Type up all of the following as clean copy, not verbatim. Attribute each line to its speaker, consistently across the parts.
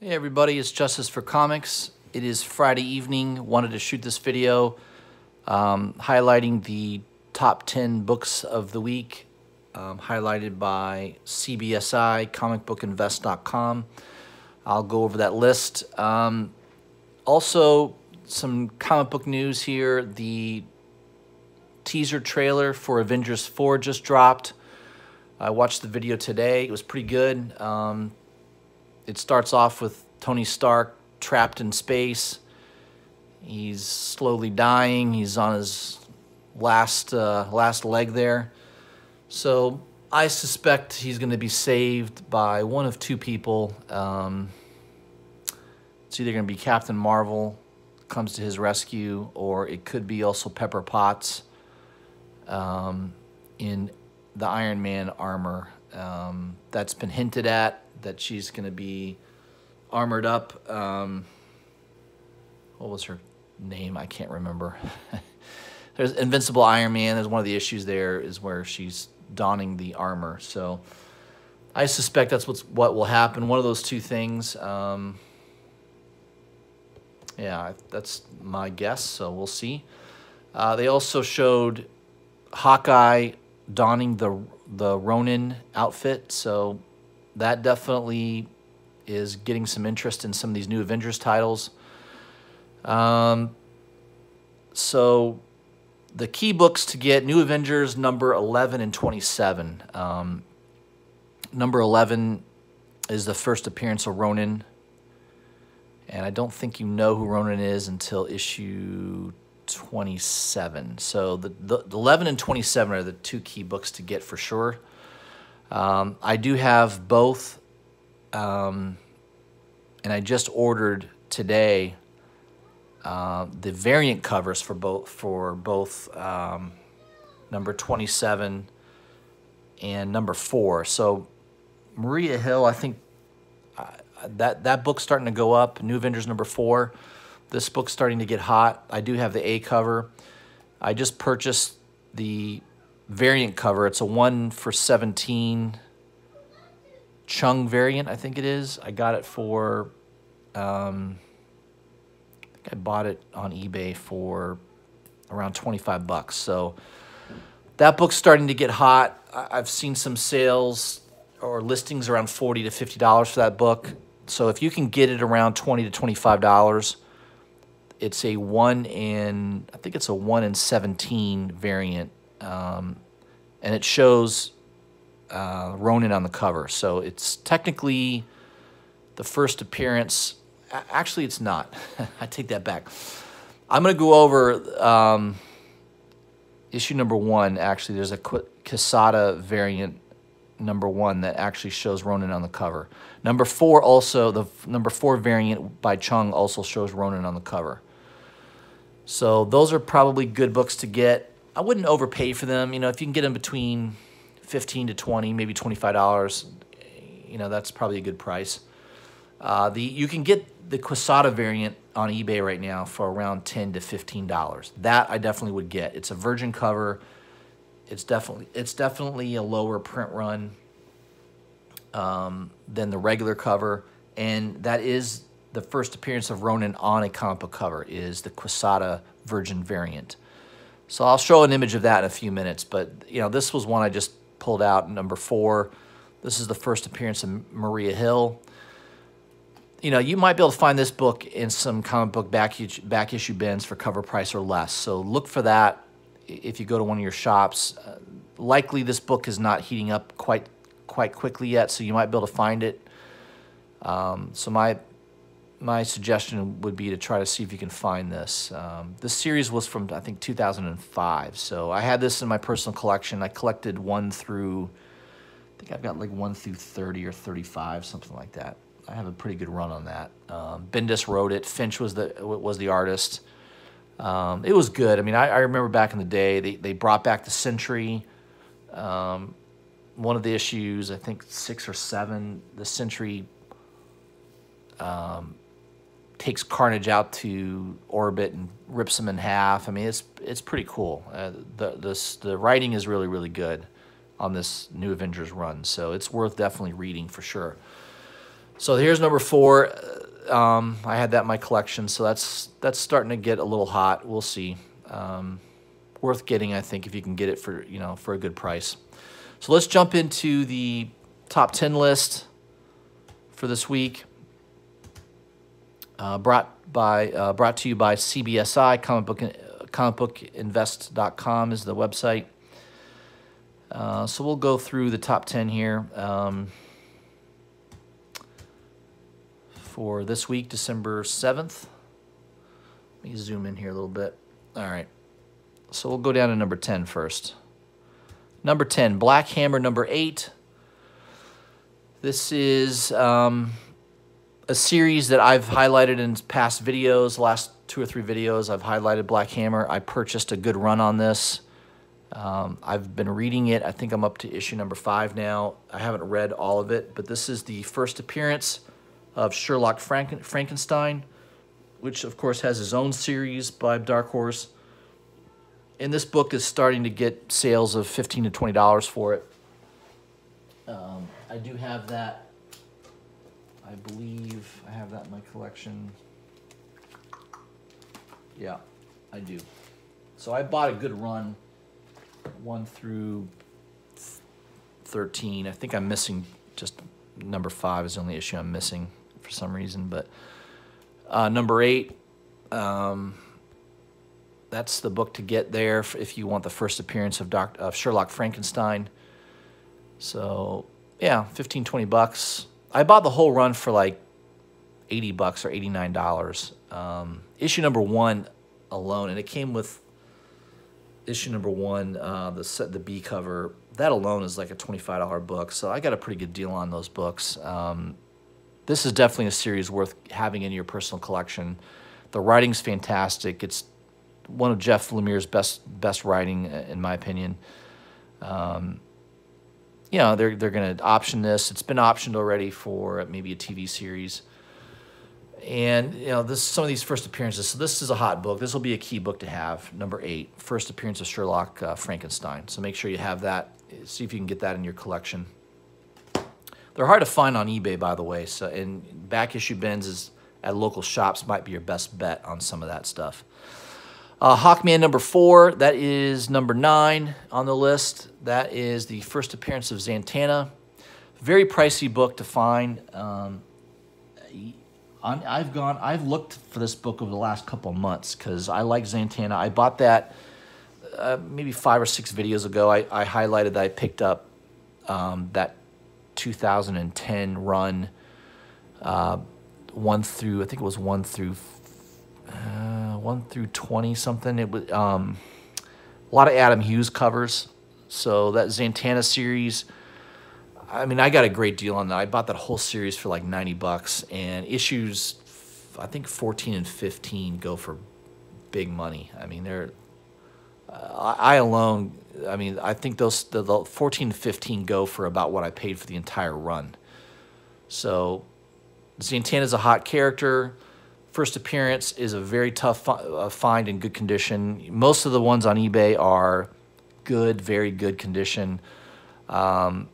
Speaker 1: Hey everybody, it's Justice for Comics. It is Friday evening. Wanted to shoot this video highlighting the top 10 books of the week, highlighted by CBSI, comicbookinvest.com. I'll go over that list. Also, some comic book news here. The teaser trailer for Avengers 4 just dropped. I watched the video today. It was pretty good. It starts off with Tony Stark trapped in space. He's slowly dying. He's on his last leg there. So I suspect he's going to be saved by one of two people. It's either going to be Captain Marvel comes to his rescue, or it could be also Pepper Potts in the Iron Man armor. That's been hinted at, that she's going to be armored up. What was her name? I can't remember. There's Invincible Iron Man. There's one of the issues there is where she's donning the armor. So I suspect that's what will happen. One of those two things. Yeah, that's my guess. So we'll see. They also showed Hawkeye donning the Ronin outfit. So that definitely is getting some interest in some of these new Avengers titles. So the key books to get: New Avengers number 11 and 27. Number 11 is the first appearance of Ronin, and I don't think you know who Ronin is until issue 27. So the 11 and 27 are the two key books to get for sure. I do have both, and I just ordered today the variant covers for both number 27 and number 4. So Maria Hill, I think that book's starting to go up. New Avengers number 4. This book's starting to get hot. I do have the A cover. I just purchased the variant cover. It's a 1-for-17 Chung variant, I think it is. I got it for, I think I bought it on eBay for around 25 bucks. So that book's starting to get hot. I've seen some sales or listings around $40 to $50 for that book. So if you can get it around $20 to $25, it's a 1 in 17 variant. And it shows Ronin on the cover. So it's technically the first appearance. Actually, it's not. I take that back. I'm going to go over issue number 1. Actually, there's a Quesada variant number 1 that actually shows Ronin on the cover. Number 4 also, the number 4 variant by Chung also shows Ronin on the cover. So those are probably good books to get. I wouldn't overpay for them. You know, if you can get them between $15 to $20, maybe $25, you know, that's probably a good price. You can get the Quesada variant on eBay right now for around $10 to $15. That I definitely would get. It's a virgin cover. It's definitely a lower print run than the regular cover, and that is the first appearance of Ronin on a comic book cover, is the Quesada virgin variant. So I'll show an image of that in a few minutes, but you know, this was one I just pulled out, number 4. This is the first appearance of Maria Hill. You know, you might be able to find this book in some comic book back issue bins for cover price or less. So look for that if you go to one of your shops. Likely this book is not heating up quite quickly yet, so you might be able to find it. So my suggestion would be to try to see if you can find this. This series was from, I think, 2005. So I had this in my personal collection. I collected 1 through, I think I've got like 1 through 30 or 35, something like that. I have a pretty good run on that. Bendis wrote it. Finch was the artist. It was good. I mean, I remember back in the day, they brought back the Sentry. One of the issues, I think 6 or 7, the Sentry takes Carnage out to orbit and rips him in half. I mean, it's pretty cool. The writing is really, really good on this New Avengers run, so it's worth definitely reading for sure. So here's number 4. I had that in my collection, so that's starting to get a little hot. We'll see. Worth getting, I think, if you can get it for for a good price. So let's jump into the top 10 list for this week. Brought to you by CBSI. Comicbookinvest.com is the website. So we'll go through the top 10 here for this week, December 7th. Let me zoom in here a little bit. All right. So we'll go down to number 10 first. Number 10, Black Hammer, number 8. This is a series that I've highlighted in past videos. The last 2 or 3 videos, I've highlighted Black Hammer. I purchased a good run on this. I've been reading it. I think I'm up to issue number 5 now. I haven't read all of it, but this is the first appearance of Sherlock Frankenstein, which, of course, has his own series by Dark Horse. And this book is starting to get sales of $15 to $20 for it. I do have that. I believe I have that in my collection. Yeah, I do. So I bought a good run, 1 through 13. I think I'm missing just number 5 is the only issue I'm missing for some reason. But number 8, that's the book to get there if you want the first appearance of Sherlock Frankenstein. So yeah, 15, 20 bucks. I bought the whole run for like 80 bucks or $89. Issue number 1 alone, and it came with issue number 1, the B cover. That alone is like a $25 book, so I got a pretty good deal on those books. This is definitely a series worth having in your personal collection. The writing's fantastic. It's one of Jeff Lemire's best writing, in my opinion. You know, they're going to option this. It's been optioned already for maybe a TV series. And, you know, some of these first appearances. So this is a hot book. This will be a key book to have. Number 8, first appearance of Sherlock Frankenstein. So make sure you have that. See if you can get that in your collection. They're hard to find on eBay, by the way. So, and back issue bins at local shops might be your best bet on some of that stuff. Hawkman number 4, that is number 9 on the list. That is the first appearance of Zatanna. Very pricey book to find. I've looked for this book over the last couple of months because I like Zatanna. I bought that maybe 5 or 6 videos ago. I highlighted that I picked up that 2010 run, 1 through, I think it was 1 through 20 something. It was a lot of Adam Hughes covers. So that Zatanna series, I mean, I got a great deal on that. I bought that whole series for like 90 bucks, and issues, I think 14 and 15 go for big money. I mean, they're, I think the 14 and 15 go for about what I paid for the entire run. So Zatanna is a hot character. First appearance is a very tough find in good condition. Most of the ones on eBay are good, very good condition, and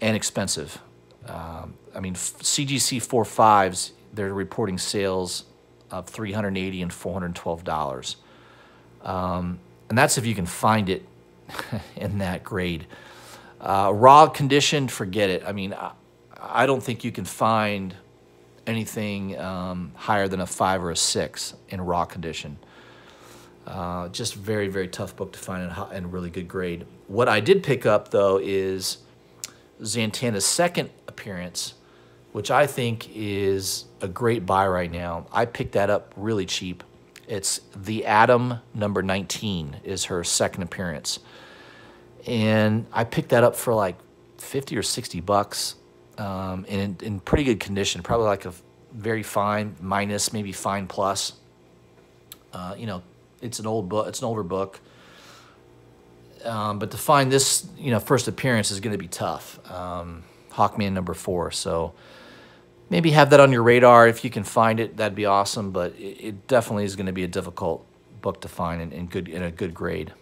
Speaker 1: expensive. I mean, CGC 4.5s, they're reporting sales of $380 and $412. And that's if you can find it in that grade. Raw condition, forget it. I mean, I don't think you can find anything higher than a 5 or a 6 in raw condition. Just very, very tough book to find in really good grade. What I did pick up, though, is Zatanna's second appearance, which I think is a great buy right now. I picked that up really cheap. It's The Atom number 19 is her second appearance. And I picked that up for like 50 or 60 bucks. In pretty good condition, probably like a very fine minus, maybe fine plus. You know, it's an old book, it's an older book. But to find this, you know, first appearance is going to be tough. Hawkman number 4. So maybe have that on your radar if you can find it. That'd be awesome. But it definitely is going to be a difficult book to find in a good grade.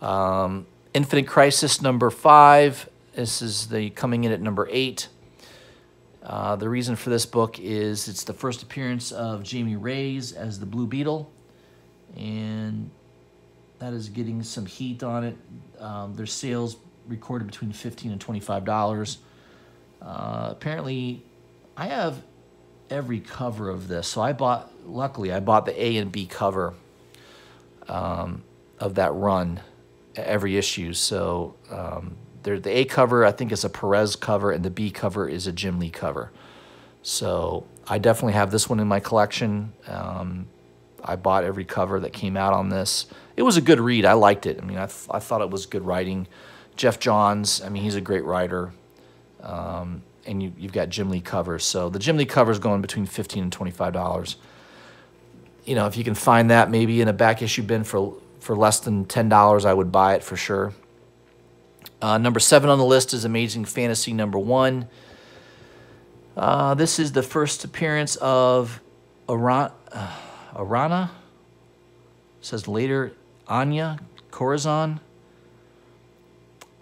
Speaker 1: Infinite Crisis number 5. This is coming in at number 8. The reason for this book is it's the first appearance of Jamie Reyes as the Blue Beetle, and that is getting some heat on it. Their sales recorded between $15 and $25. Apparently, I have every cover of this, so luckily I bought the A and B cover of that run, every issue. So the A cover, I think, is a Perez cover, and the B cover is a Jim Lee cover. So I definitely have this one in my collection. I bought every cover that came out on this. It was a good read. I liked it. I mean, I thought it was good writing. Jeff Johns, I mean, he's a great writer. And you've got Jim Lee covers. So the Jim Lee cover is going between $15 and $25. You know, if you can find that maybe in a back issue bin for less than $10, I would buy it for sure. Number 7 on the list is Amazing Fantasy #1. This is the first appearance of Arana. It says later Anya Corazon.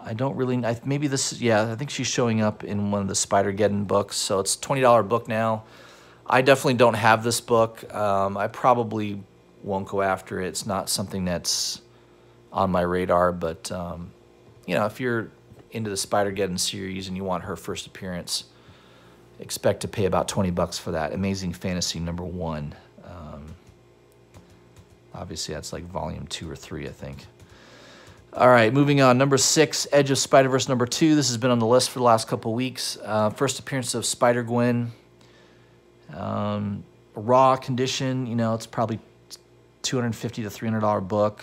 Speaker 1: I don't really, maybe this, yeah, I think she's showing up in one of the Spider-Geddon books, so it's a $20 book now. I definitely don't have this book. I probably won't go after it. It's not something that's on my radar, but, you know, if you're into the Spider-Geddon series and you want her first appearance, expect to pay about $20 for that. Amazing Fantasy #1. Obviously, that's like volume 2 or 3, I think. All right, moving on. Number 6, Edge of Spider-Verse #2. This has been on the list for the last couple of weeks. First appearance of Spider-Gwen. Raw condition, you know, it's probably $250 to $300 book.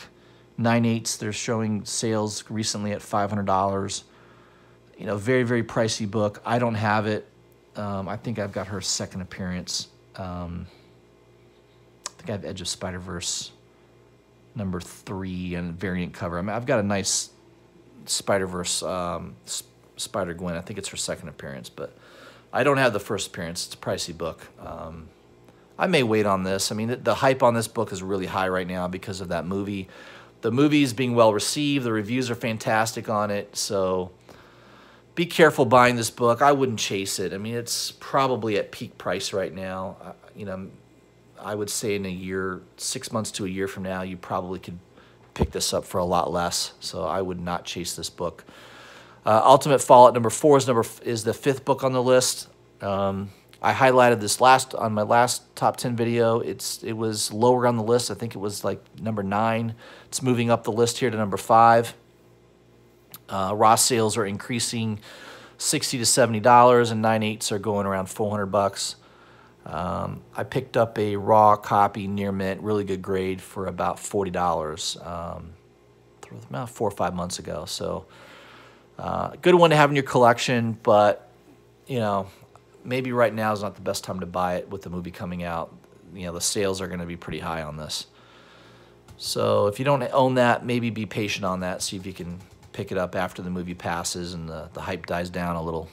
Speaker 1: 9/8, they're showing sales recently at $500. You know, very, very pricey book. I don't have it. I think I've got her second appearance. I think I have Edge of Spider-Verse #3 and variant cover. I mean, I've got a nice Spider-Verse Spider-Gwen. I think it's her second appearance, but I don't have the first appearance. It's a pricey book. I may wait on this. I mean, the hype on this book is really high right now because of that movie. The movie is being well received. The reviews are fantastic on it, so be careful buying this book. I wouldn't chase it. I mean, it's probably at peak price right now. You know, I would say in a year, 6 months to a year from now, you probably could pick this up for a lot less. So I would not chase this book. Ultimate Fallout #4 is the 5th book on the list. I highlighted this on my last top 10 video. It was lower on the list. I think it was like number 9. It's moving up the list here to number 5. Raw sales are increasing $60 to $70, and 9/8s are going around $400. I picked up a raw copy near mint, really good grade, for about $40 about 4 or 5 months ago. So good one to have in your collection, but you know, maybe right now is not the best time to buy it with the movie coming out. You know, the sales are going to be pretty high on this. So if you don't own that, maybe be patient on that. See if you can pick it up after the movie passes and the hype dies down a little.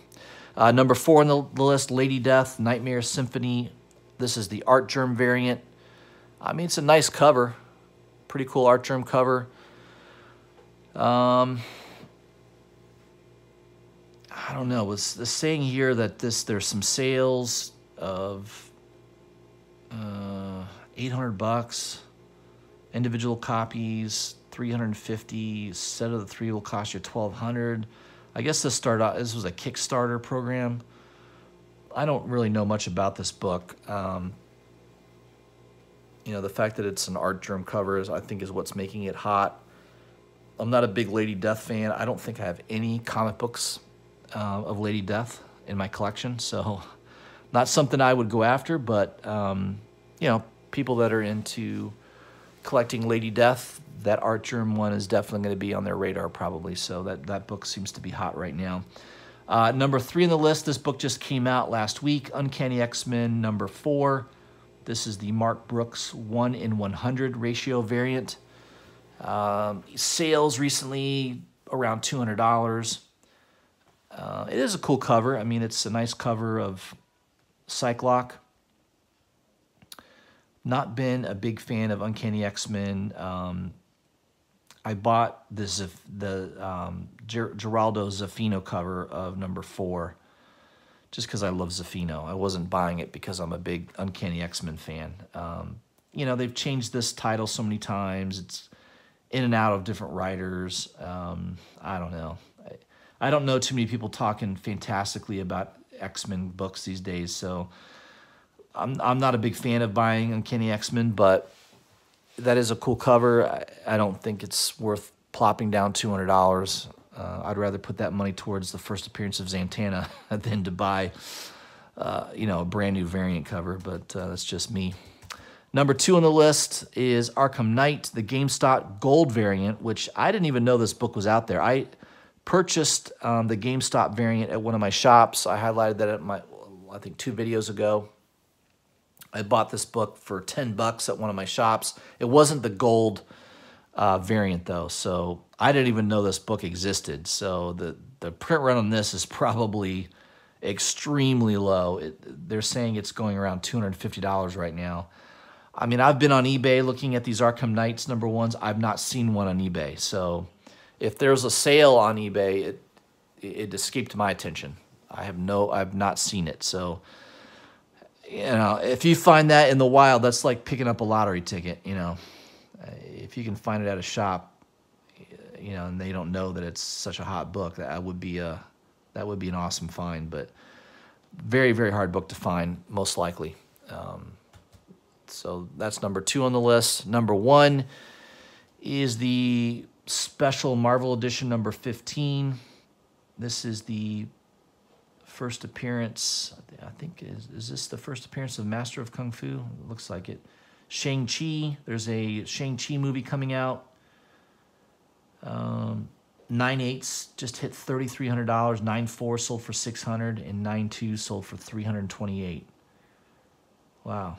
Speaker 1: Number 4 on the list, Lady Death, Nightmare Symphony. This is the Art Germ variant. I mean, it's a nice cover. Pretty cool Art Germ cover. I don't know. Was the saying here that there's some sales of $800, individual copies, 350. Set of the 3 will cost you $1,200. I guess this was a Kickstarter program. I don't really know much about this book. You know, the fact that it's an Art Germ cover I think is what's making it hot. I'm not a big Lady Death fan. I don't think I have any comic books of Lady Death in my collection, so not something I would go after, but you know, people that are into collecting Lady Death, that Art Germ one is definitely going to be on their radar probably, so that book seems to be hot right now. Number 3 on the list, this book just came out last week, Uncanny X-Men #4. This is the Mark Brooks 1:100 ratio variant. Sales recently around $200. It is a cool cover. I mean, it's a nice cover of Cyclock. Not been a big fan of Uncanny X-Men. I bought the Geraldo Zaffino cover of #4 just because I love Zafino. I wasn't buying it because I'm a big Uncanny X-Men fan. You know, they've changed this title so many times. It's in and out of different writers. I don't know. I don't know too many people talking fantastically about X-Men books these days, so I'm not a big fan of buying Uncanny X-Men, but that is a cool cover. I don't think it's worth plopping down $200. I'd rather put that money towards the first appearance of Zatanna than to buy, you know, a brand new variant cover, but that's just me. Number 2 on the list is Arkham Knight, the GameStop Gold variant, which I didn't even know this book was out there. I purchased the GameStop variant at one of my shops. I highlighted that at my, I think 2 videos ago. I bought this book for $10 at one of my shops. It wasn't the gold variant though, so I didn't even know this book existed. So the print run on this is probably extremely low. They're saying it's going around $250 right now. I mean, I've been on eBay looking at these Arkham Knights #1s. I've not seen one on eBay. So if there's a sale on eBay, it escaped my attention. I've not seen it. So, you know, if you find that in the wild, that's like picking up a lottery ticket, you know. If you can find it at a shop, you know, and they don't know that it's such a hot book, that would be an awesome find. But very, very hard book to find, most likely. So that's number 2 on the list. Number 1 is the special Marvel edition number 15. This is the first appearance, I think, is this the first appearance of Master of Kung Fu? It looks like it. Shang-Chi, there's a Shang-Chi movie coming out. 9/8 just hit $3,300. 9/4 sold for $600, and 9/2 sold for $328. Wow.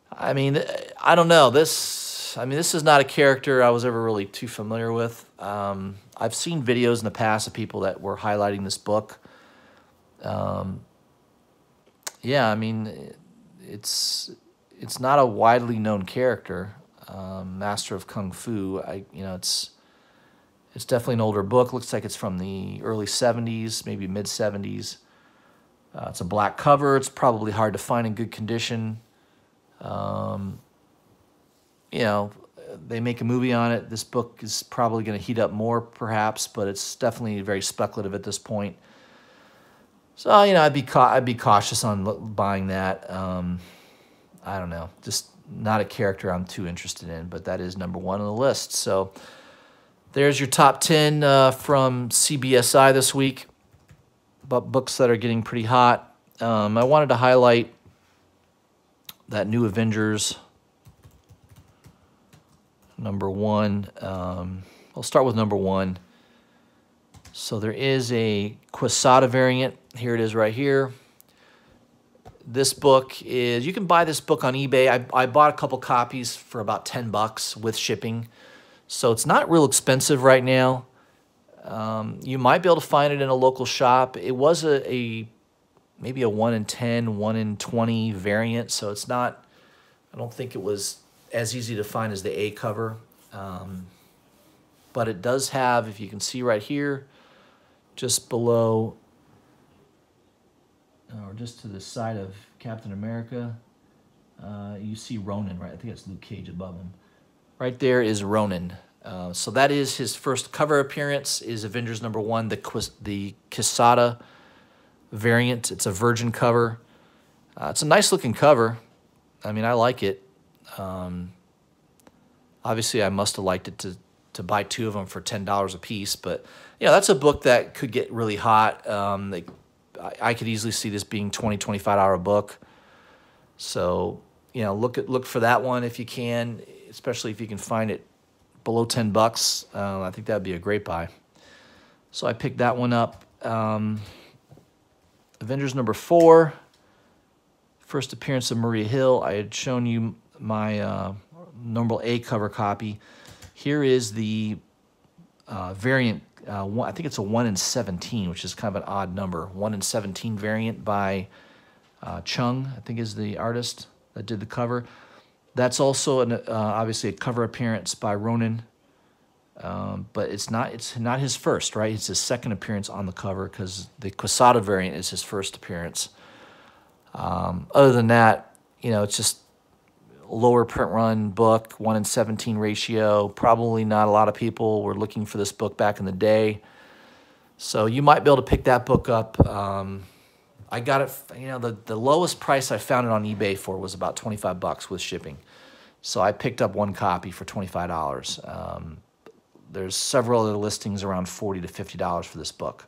Speaker 1: I mean, I don't know. This is not a character I was ever really too familiar with. I've seen videos in the past of people that were highlighting this book. Yeah, I mean, it's not a widely known character. Master of Kung Fu. You know, it's definitely an older book. Looks like it's from the early 70s, maybe mid 70s. It's a black cover. It's probably hard to find in good condition. You know, they make a movie on it. This book is probably going to heat up more, perhaps, but it's definitely very speculative at this point. So, you know, I'd be cautious on buying that. I don't know, just not a character I'm too interested in, but that is number 1 on the list. So there's your top 10 from CBSI this week, but books that are getting pretty hot. I wanted to highlight that New Avengers #1. I'll start with number 1. So there is a Quesada variant. Here it is right here. This book is, you can buy this book on eBay. I bought a couple copies for about $10 with shipping. So it's not real expensive right now. You might be able to find it in a local shop. It was maybe a 1 in 10, 1 in 20 variant. So it's not, I don't think it was as easy to find as the A cover. But it does have, if you can see right here, just below, or just to the side of Captain America, you see Ronin, right? I think it's Luke Cage above him. Right there is Ronin. So that is his first cover appearance, is Avengers #1, the Quesada variant. It's a virgin cover. It's a nice looking cover. I mean, I like it. Obviously, I must have liked it to buy 2 of them for $10 a piece, but you know, that's a book that could get really hot. I could easily see this being $20, $25 book. So, you know, look for that one if you can, especially if you can find it below $10. I think that would be a great buy. So I picked that one up. Avengers #4, first appearance of Maria Hill. I had shown you my number A cover copy. Here is the variant. I think it's a 1 in 17, which is kind of an odd number. 1 in 17 variant by Chung, I think is the artist that did the cover. That's also obviously a cover appearance by Ronin. But it's not his first, right? It's his second appearance on the cover because the Quesada variant is his first appearance. Other than that, it's just lower print run book, 1:17 ratio. Probably not a lot of people were looking for this book back in the day. So you might be able to pick that book up. I got it, the lowest price I found it on eBay for was about 25 bucks with shipping. So I picked up one copy for $25. There's several other listings around $40 to $50 for this book.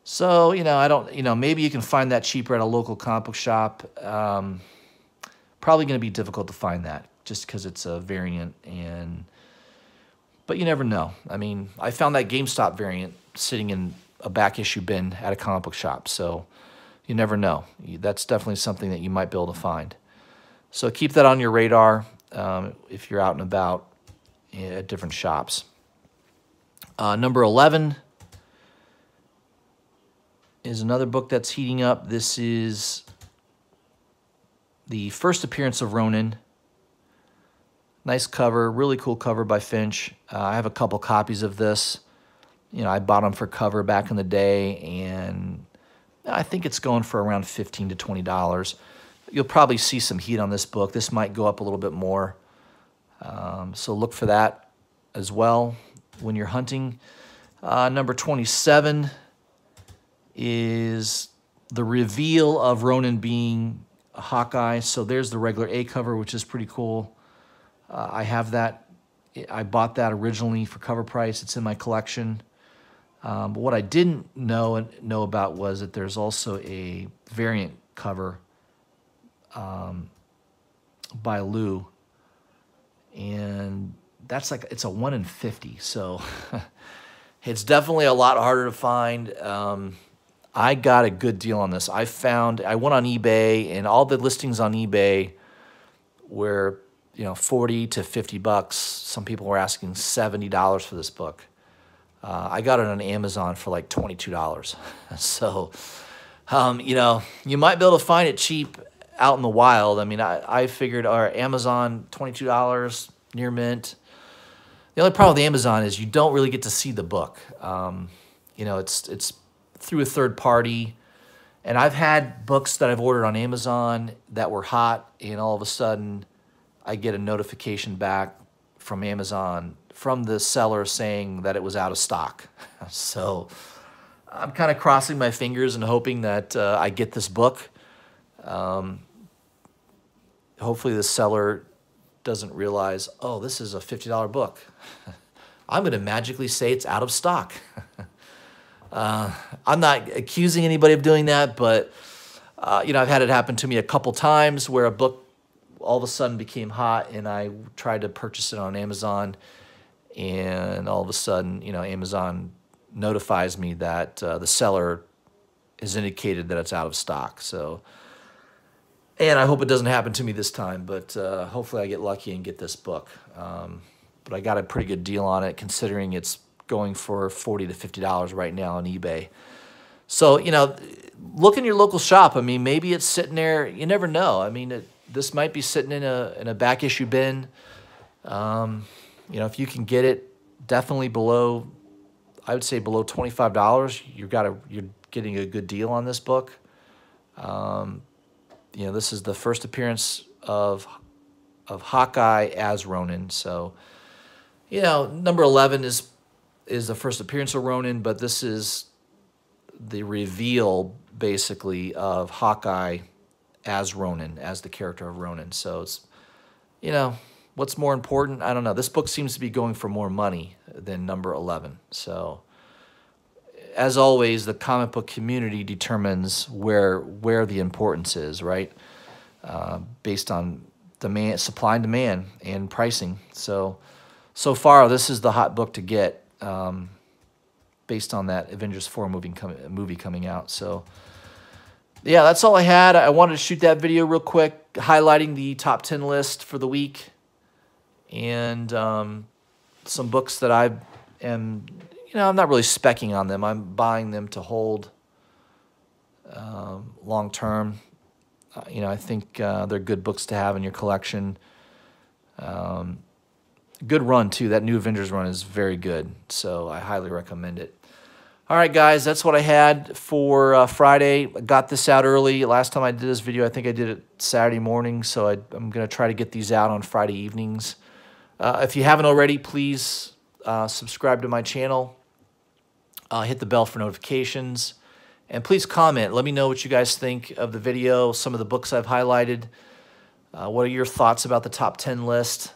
Speaker 1: So, I don't, maybe you can find that cheaper at a local comic book shop. Probably going to be difficult to find that just because it's a variant, but you never know. I mean, I found that GameStop variant sitting in a back issue bin at a comic book shop, so you never know. That's definitely something that you might be able to find. So keep that on your radar if you're out and about at different shops. Number 11 is another book that's heating up. This is the first appearance of Ronin. Nice cover, really cool cover by Finch. I have a couple copies of this. I bought them for cover back in the day, and I think it's going for around $15 to $20. You'll probably see some heat on this book. This might go up a little bit more. So look for that as well when you're hunting. Number 27 is the reveal of Ronin being a Hawkeye. So there's the regular A cover, which is pretty cool. I have that. I bought that originally for cover price. It's in my collection. But what I didn't know about was that there's also a variant cover by Lou, and that's it's a 1 in 50. So it's definitely a lot harder to find. I got a good deal on this. I went on eBay, and all the listings on eBay were 40 to 50 bucks. Some people were asking $70 for this book. I got it on Amazon for like $22. So, you might be able to find it cheap out in the wild. I mean, I figured, all right, Amazon, $22, near mint. The only problem with Amazon is you don't really get to see the book. It's through a third party. And I've had books that I've ordered on Amazon that were hot, and all of a sudden I get a notification back from Amazon from the seller saying that it was out of stock. So I'm kind of crossing my fingers and hoping that I get this book. Hopefully the seller doesn't realize, oh, this is a $50 book. I'm going to magically say it's out of stock. I'm not accusing anybody of doing that, but I've had it happen to me a couple times where a book all of a sudden became hot, and I tried to purchase it on Amazon, and all of a sudden, Amazon notifies me that the seller has indicated that it's out of stock. So, and I hope it doesn't happen to me this time, but hopefully I get lucky and get this book. But I got a pretty good deal on it, considering it's going for $40 to $50 right now on eBay. So, look in your local shop. I mean, maybe it's sitting there. You never know. I mean, this might be sitting in a back issue bin. If you can get it definitely below, I would say below $25, you're getting a good deal on this book. This is the first appearance of Hawkeye as Ronin. So, number 11 is the first appearance of Ronin, but this is the reveal, basically, of Hawkeye as Ronin, as the character of Ronin. So it's, what's more important? I don't know. This book seems to be going for more money than number 11. So, as always, the comic book community determines where the importance is, right? Based on demand, supply and demand, and pricing. So far, this is the hot book to get, based on that Avengers 4 movie coming out. So, yeah, that's all I had. I wanted to shoot that video real quick, highlighting the top 10 list for the week, and some books that I am, I'm not really specking on them. I'm buying them to hold long term. I think they're good books to have in your collection. Good run, too. That New Avengers run is very good, so I highly recommend it. All right, guys, that's what I had for Friday. I got this out early. Last time I did this video, I think I did it Saturday morning, so I'm going to try to get these out on Friday evenings. If you haven't already, please subscribe to my channel. Hit the bell for notifications. And please comment. Let me know what you guys think of the video, some of the books I've highlighted. What are your thoughts about the top 10 list?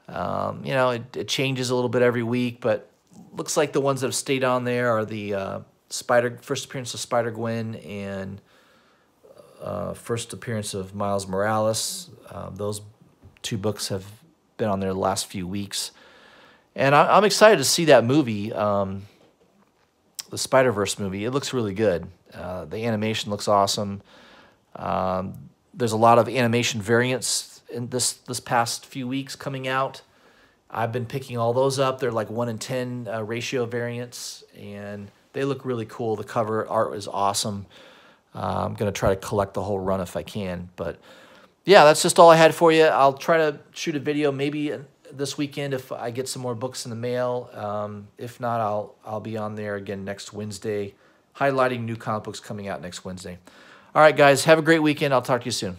Speaker 1: You know, it changes a little bit every week, but looks like the ones that have stayed on there are the first appearance of Spider-Gwen and first appearance of Miles Morales. Those two books have been on there the last few weeks. And I'm excited to see that movie, the Spider-Verse movie. It looks really good. The animation looks awesome. There's a lot of animation variants in this past few weeks coming out. I've been picking all those up. They're like 1:10 ratio variants, and they look really cool. The cover art is awesome. I'm going to try to collect the whole run if I can. But, yeah, that's just all I had for you. I'll try to shoot a video maybe this weekend if I get some more books in the mail. If not, I'll be on there again next Wednesday, highlighting new comic books coming out next Wednesday. All right, guys, have a great weekend. I'll talk to you soon.